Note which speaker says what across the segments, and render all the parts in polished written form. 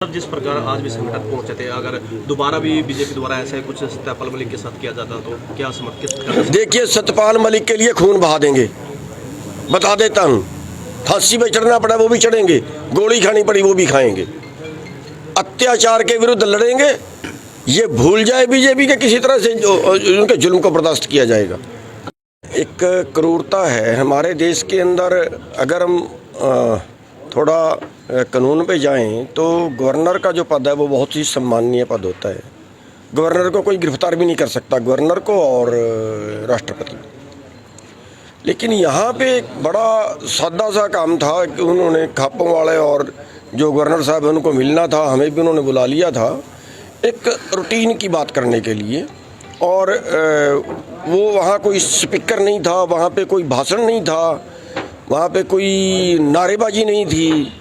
Speaker 1: जिस प्रकार आज भी संगठन पहुंचे थे, अगर दोबारा भी बीजेपी द्वारा ऐसा कुछ सत्यपाल मलिक के साथ किया जाता तो क्या समर्थित?
Speaker 2: देखिए, सत्यपाल मलिक के लिए खून बहा देंगे, बता देता हूँ। फांसी पे चढ़ना पड़ा वो भी चढ़ेंगे, गोली खानी पड़ी वो भी खाएंगे, अत्याचार के विरुद्ध लड़ेंगे। ये भूल जाए बीजेपी के किसी तरह से उनके जुल्म को बर्दाश्त किया जाएगा। एक क्रूरता है हमारे देश के अंदर। अगर हम थोड़ा कानून पे जाएं तो गवर्नर का जो पद है वो बहुत ही सम्माननीय पद होता है। गवर्नर को कोई गिरफ्तार भी नहीं कर सकता, गवर्नर को और राष्ट्रपति। लेकिन यहाँ पे एक बड़ा सादा सा काम था कि उन्होंने खापों वाले और जो गवर्नर साहब उनको मिलना था, हमें भी उन्होंने बुला लिया था एक रूटीन की बात करने के लिए। और वो वहाँ कोई स्पीकर नहीं था, वहाँ पे कोई भाषण नहीं था, वहाँ पे कोई नारेबाजी नहीं थी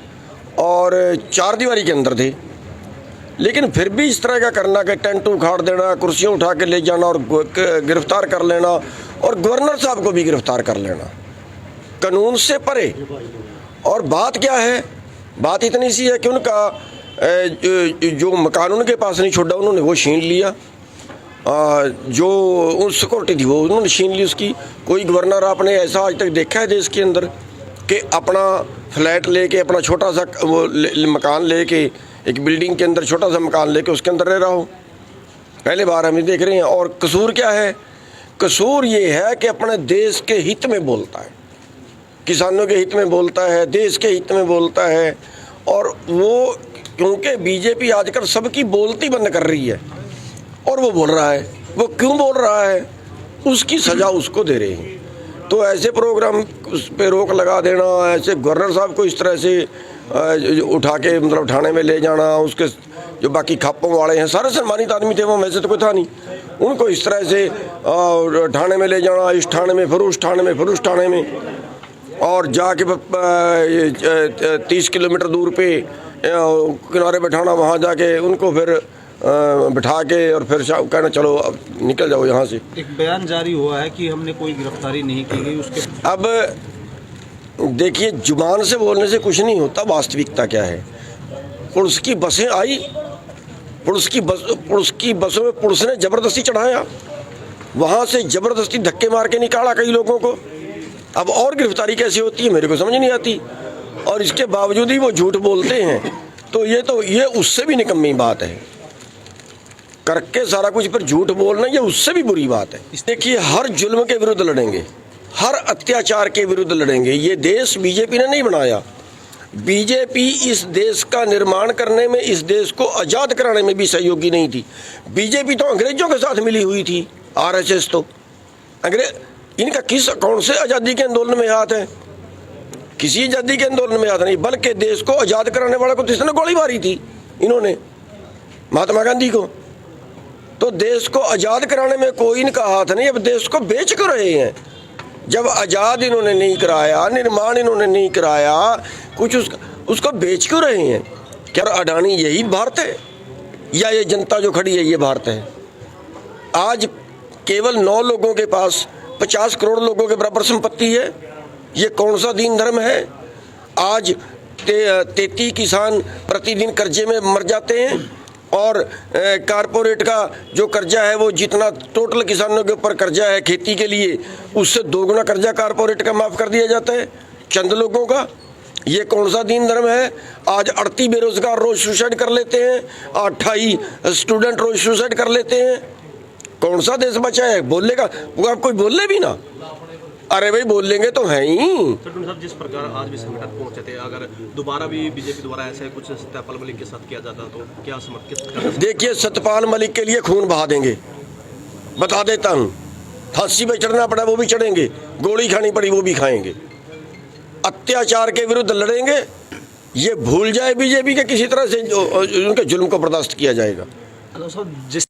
Speaker 2: और चार दीवारी के अंदर थे। लेकिन फिर भी इस तरह का करना कि टेंट उखाड़ देना, कुर्सियाँ उठा के ले जाना और गिरफ्तार कर लेना और गवर्नर साहब को भी गिरफ्तार कर लेना, कानून से परे। और बात क्या है? बात इतनी सी है कि उनका जो मकान उनके पास नहीं छोड़ा उन्होंने वो छीन लिया, जो उन सिक्योरिटी थी वो उन्होंने छीन ली उसकी। कोई गवर्नर आपने ऐसा आज तक देखा है देश के अंदर कि अपना फ्लैट लेके, अपना छोटा सा वो मकान लेके, एक बिल्डिंग के अंदर छोटा सा मकान लेके उसके अंदर रह रहा हो? पहले बार हम देख रहे हैं। और कसूर क्या है? कसूर ये है कि अपने देश के हित में बोलता है, किसानों के हित में बोलता है, देश के हित में बोलता है। और वो क्योंकि बीजेपी आजकल सबकी बोलती बंद कर रही है और वो बोल रहा है, वो क्यों बोल रहा है उसकी सज़ा उसको दे रहे हैं। तो ऐसे प्रोग्राम उस पर रोक लगा देना, ऐसे गवर्नर साहब को इस तरह से उठा के मतलब थाने में ले जाना, उसके जो बाकी खापों वाले हैं सारे सम्मानित आदमी थे, वो में से तो कोई था नहीं, उनको इस तरह से थाने में ले जाना, इस थाने में फिर उस थाने में फिर उस थाने में, और जाके 30 किलोमीटर दूर पे किनारे बैठाना, वहाँ जाके उनको फिर बिठा के और फिर कहना चलो अब निकल जाओ यहाँ से।
Speaker 1: एक बयान जारी हुआ है कि हमने कोई गिरफ्तारी नहीं की गई उसके।
Speaker 2: अब देखिए, जुबान से बोलने से कुछ नहीं होता, वास्तविकता क्या है। पुलिस की बसें आई, पुलिस की बसों में पुलिस ने ज़बरदस्ती चढ़ाया, वहाँ से ज़बरदस्ती धक्के मार के निकाला कई लोगों को। अब और गिरफ्तारी कैसे होती है मेरे को समझ नहीं आती। और इसके बावजूद ही वो झूठ बोलते हैं, तो ये उससे भी निकम्मी बात है। करके सारा कुछ पर झूठ बोलना ये उससे भी बुरी बात है। देखिए, हर जुल्म के विरुद्ध लड़ेंगे, हर अत्याचार के विरुद्ध लड़ेंगे। ये देश बीजेपी ने नहीं बनाया। बीजेपी इस देश का निर्माण करने में, इस देश को आज़ाद कराने में भी सहयोगी नहीं थी। बीजेपी तो अंग्रेजों के साथ मिली हुई थी, आरएसएस तो इनका कौन से आज़ादी के आंदोलन में हाथ है? किसी आज़ादी के आंदोलन में हाथ नहीं, बल्कि देश को आज़ाद कराने वाले को तो इसने गोली मारी थी इन्होंने, महात्मा गांधी को। तो देश को आज़ाद कराने में कोई इनका हाथ नहीं। अब देश को बेच कर रहे हैं। जब आज़ाद इन्होंने नहीं कराया, निर्माण इन्होंने नहीं कराया, कुछ उसको बेच क्यों रहे हैं? क्या अडानी यही भारत है, या ये जनता जो खड़ी है ये भारत है? आज केवल 9 लोगों के पास 50 करोड़ लोगों के बराबर संपत्ति है। ये कौन सा दीन धर्म है? आज 33 किसान प्रतिदिन कर्जे में मर जाते हैं और कारपोरेट का जो कर्जा है वो जितना टोटल किसानों के ऊपर कर्जा है खेती के लिए, उससे 2 गुना कर्जा कारपोरेट का माफ़ कर दिया जाता है चंद लोगों का। ये कौन सा दीन धर्म है? आज 38 बेरोजगार रोज सुसाइड कर लेते हैं, 28 स्टूडेंट रोज सुसाइड कर लेते हैं। कौन सा देश बचा है? बोलेगा वो, आप कोई बोले भी ना, अरे भाई बोल लेंगे तो है ही।
Speaker 1: साहब, जिस प्रकार आज भी संगठन पहुंचे थे, अगर दोबारा भी बीजेपी द्वारा ऐसा कुछ सत्यपाल मलिक के साथ किया जाता तो क्या समर्थित?
Speaker 2: देखिए, सत्यपाल मलिक के लिए खून बहा देंगे, बता देता हूँ। फांसी पे चढ़ना पड़ा वो भी चढ़ेंगे, गोली खानी पड़ी वो भी खाएंगे, अत्याचार के विरुद्ध लड़ेंगे। ये भूल जाए बीजेपी के किसी तरह से उनके जुल्म को बर्दाश्त किया जाएगा।
Speaker 1: जिस